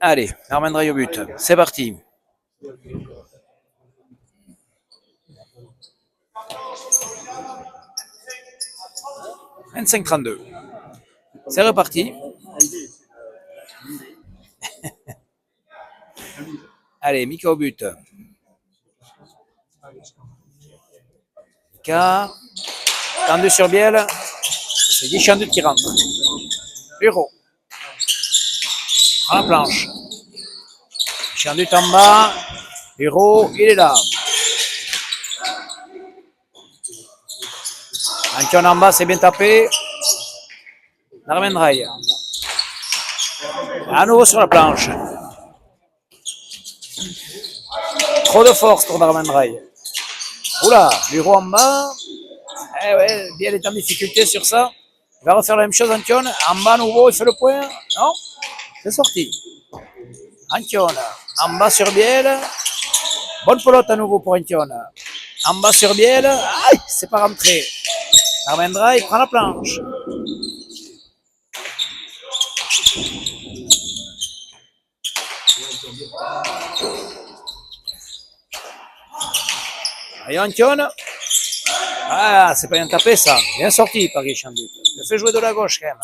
Allez, Armand Draille au but. C'est parti. « 25-32. C'est reparti. Allez, Mika au but. Mika. Tendu sur Biel. C'est Guy Chandut qui rentre. Bureau. À la planche. Chandut en bas. Bureau, il est là. Antion en bas, c'est bien tapé. Narmendraï. À nouveau sur la planche. Trop de force pour Narmendraï. Oula, Bureau en bas. Eh ouais, Biel est en difficulté sur ça. Il va refaire la même chose, Antion. En bas, nouveau, il fait le point. Non, c'est sorti. Antion, en bas sur Biel. Bonne pelote à nouveau pour Antion. En bas sur Biel. Aïe, c'est pas rentré. Narmendra, il prend la planche. Et Antion. Ah, c'est pas bien tapé ça. Bien sorti par Guy Chandut. Il fait jouer de la gauche quand même.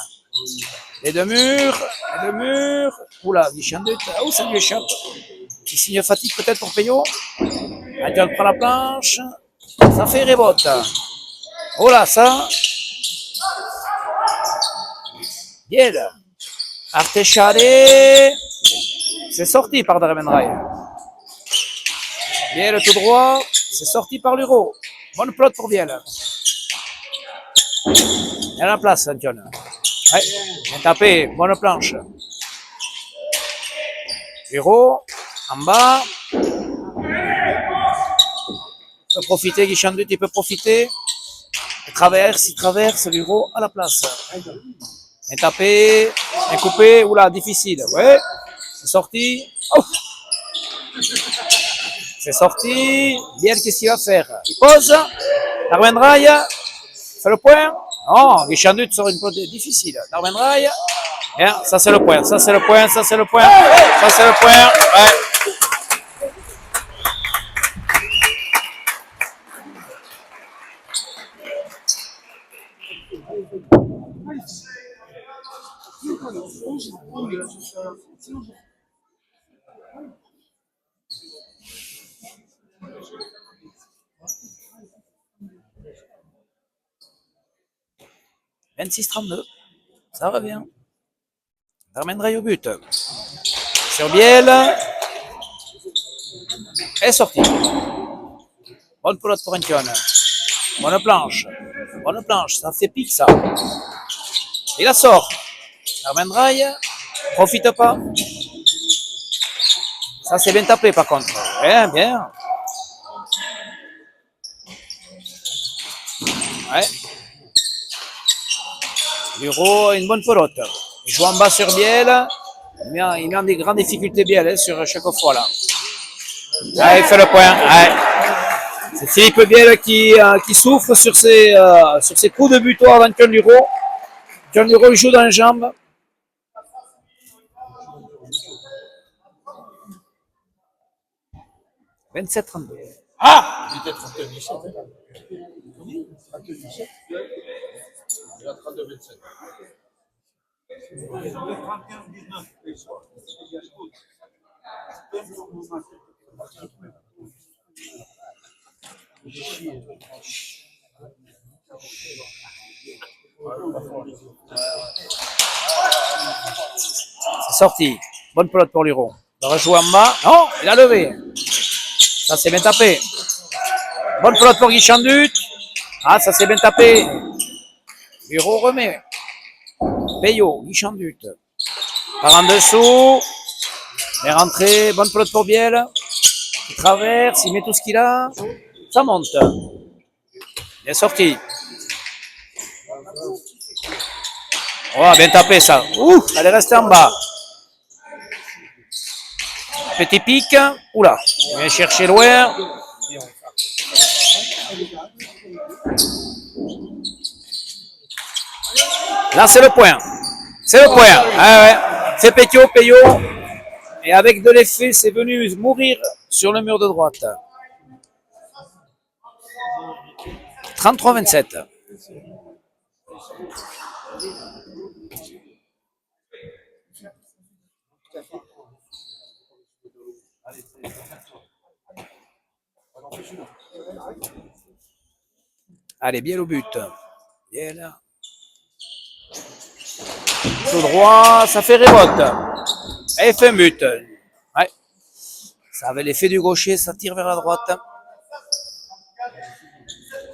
Les deux murs. Oula, Guy Chandut. Oh, ça lui échappe. Il signe fatigue peut-être pour Payot. Antion prend la planche. Ça fait rebote. Oh là, ça. Biel. Artechade. C'est sorti par Darmendraï. Biel tout droit. C'est sorti par Luro. Bonne pelote pour Biel. Il y a la place, Antion. Ouais, bien tapé. Bonne planche. Luro. En bas. Il peut profiter, Guy Chandut, il peut profiter. Il traverse, Luro à la place. Bien tapé. Bien coupé. Oula, difficile. Ouais. C'est sorti. Oh. C'est sorti. Biel, qu'est-ce qu'il va faire? Il pose. Darmendraï fait le point. Non, Guy Chandut sort une pelote difficile. Darmendraï. Bien, ça c'est le point. Ça c'est le point. Ça c'est le point. Ça c'est le point. Ouais. « 26-32. Ça revient. Darmendraï au but. Sur Biel. Et sorti. Bonne pelote pour Antion. Bonne planche. Bonne planche. Ça fait pique ça. Il la sort. Darmendraï. Profite pas. Ça c'est bien tapé par contre. Bien, bien. Ouais. Luro, une bonne pelote. Il joue en bas sur Biel. Il met en des grandes difficultés Biel hein, sur chaque fois là. Ah, il fait le point. Ouais. C'est Philippe Biel qui souffre sur ses coups de butoir d'Antion Luro. Antion Luro il joue dans les jambes. « 27-32. Ah! Il était 37. Oui, 37. Il a 32-27. C'est sorti. Bonne pelote pour Luro. Il va rejouer en bas. Non, il a levé. Ça c'est bien tapé. Bonne pelote pour Guichandut. Ah, ça c'est bien tapé. Luro remet. Peyo, Guichandut. Par en dessous. Il est rentré. Bonne pelote pour Biel. Il traverse, il met tout ce qu'il a. Ça monte. Il est sorti. Oh, bien tapé ça. Ouh, elle est restée en bas. Petit pic. Oula, il vient chercher loin. Là, c'est le point. C'est le point. Ah ouais. C'est Peyo. Et avec de l'effet, c'est venu mourir sur le mur de droite. 33-27. Allez, bien au but. Bien là. Tout droit, ça fait rebote. Et fait un but. Ouais. Ça avait l'effet du gaucher, ça tire vers la droite.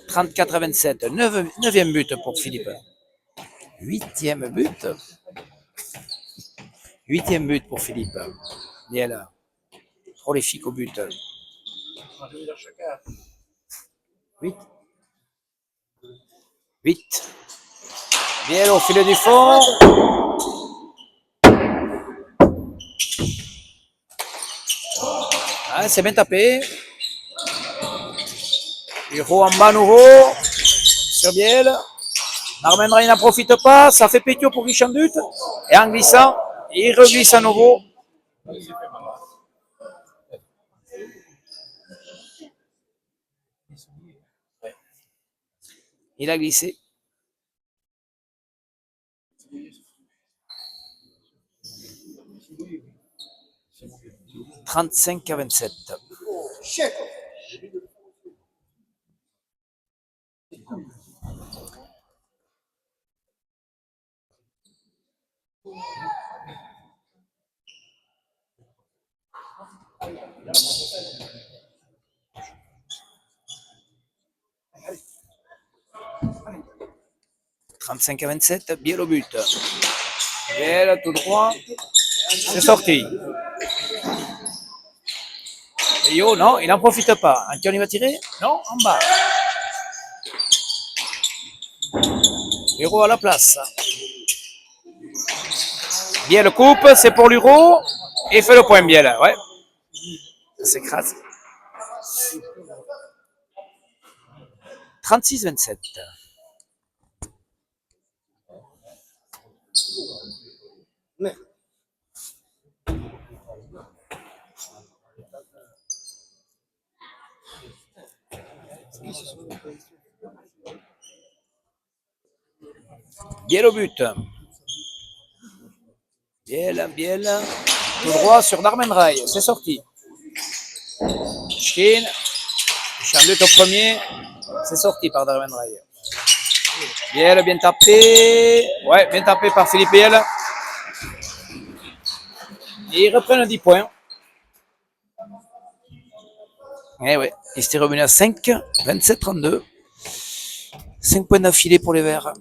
34-27. 9e but pour Philippe. 8e but. 8e but pour Philippe. Bien là. Prolifique au but. 8. 8. Bien au filet du fond. Ah, c'est bien tapé. Hiro en bas nouveau. Sur Biel. Narmendra n'en profite pas. Ça fait Pétio pour Guichandut. Et en glissant, il reglisse à nouveau. Il a glissé. 35-27. « 35-27, Biel au but. Biel tout droit. C'est sorti. Et yo, non, il n'en profite pas. Antoine, il va tirer? Non, en bas. Luro à la place. Biel coupe, c'est pour Luro. Et fait le point Biel. Ouais. Ça s'écrase. 36-27. Biel au but. Biel. Tout droit sur Darmenrail. C'est sorti. Chine. Chandet au premier. C'est sorti par Darmenrail. Biel, bien tapé. Ouais, bien tapé par Philippe Biel. Et ils reprennent 10 points. Et ouais, ils s'étaient revenus à 5, 27-32. 5 points d'affilée pour les Verts.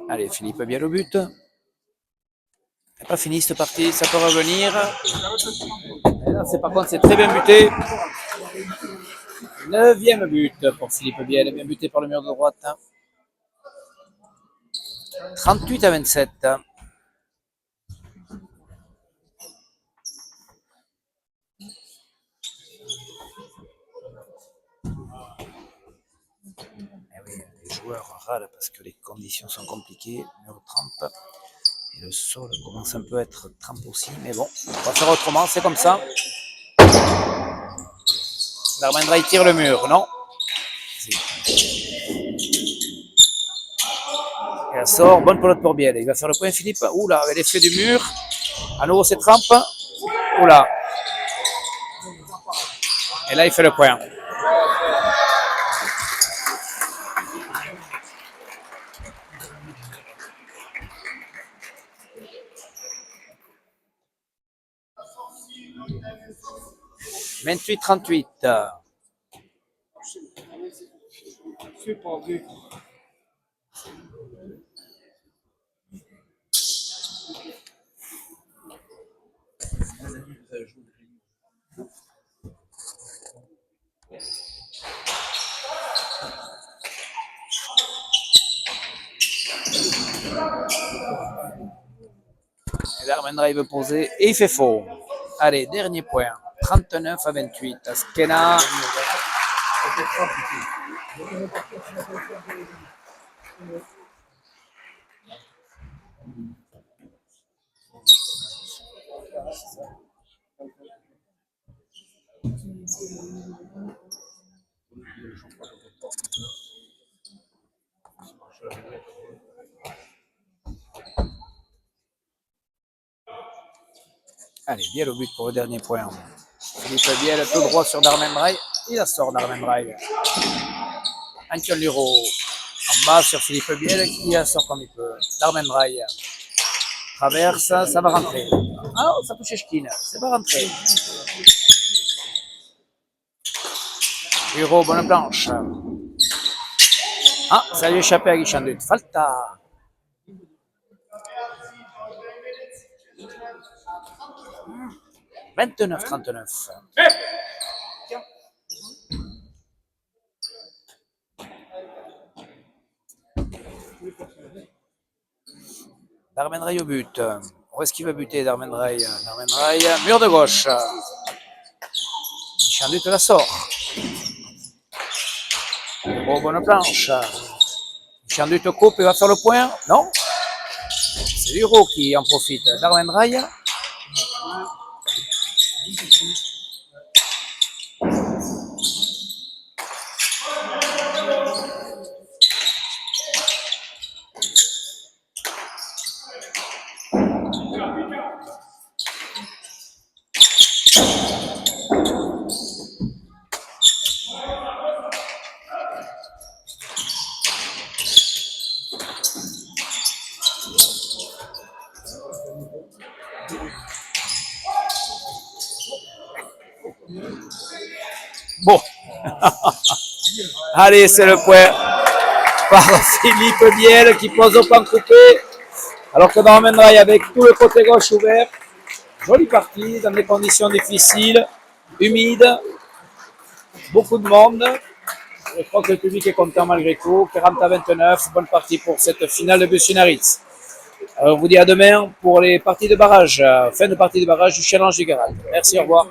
Allez, Philippe Biel au but. C'est pas fini cette partie, ça peut revenir. Et là, par contre, c'est très bien buté. 9e but pour Philippe Biel, bien buté par le mur de droite. 38-27. Les joueurs râlent parce que les conditions sont compliquées. Mur trempe. Et le sol commence un peu à être trempe aussi. Mais bon, on va faire autrement, c'est comme ça. Darmendra, il tire le mur, non? Et elle sort, bonne pelote pour Biel. Il va faire le point Philippe. Oula, avec l'effet du mur. À nouveau, c'est trempe. Oula. Et là, il fait le point. 28-38. Darmendraï veut poser et il fait faux. Allez, dernier point. 39-28. Askena. Allez, Biel au but pour le dernier point. Philippe Biel tout droit sur Darmendraï. Il la sort Darmendraï. Antoine Luro en bas sur Philippe Biel qui la sort comme il peut. Darmendraï traverse, ça va rentrer. Ah, ça touche Chkin, ça va rentrer. Luro, bonne planche. Ah, ça lui a échappé à Guichandut. Falta. « 29-39. Darmendraï au but. Où est-ce qu'il va buter Darmendraï? Darmendraï, mur de gauche. Guichandut la sort. Oh, bonne planche. Guichandut coupe et va faire le point. Non. C'est Luro qui en profite. Darmendraï. Bon. Allez, c'est le point par Philippe Biel qui pose au pan coupé. Alors que Darmendraï avec tout le côté gauche ouvert. Jolie partie dans des conditions difficiles, humides, beaucoup de monde. Je crois que le public est content malgré tout. 40-29, bonne partie pour cette finale de Bucinaritz. Alors, on vous dit à demain pour les parties de barrage, fin de partie de barrage du Challenge du Garage. Merci, au revoir.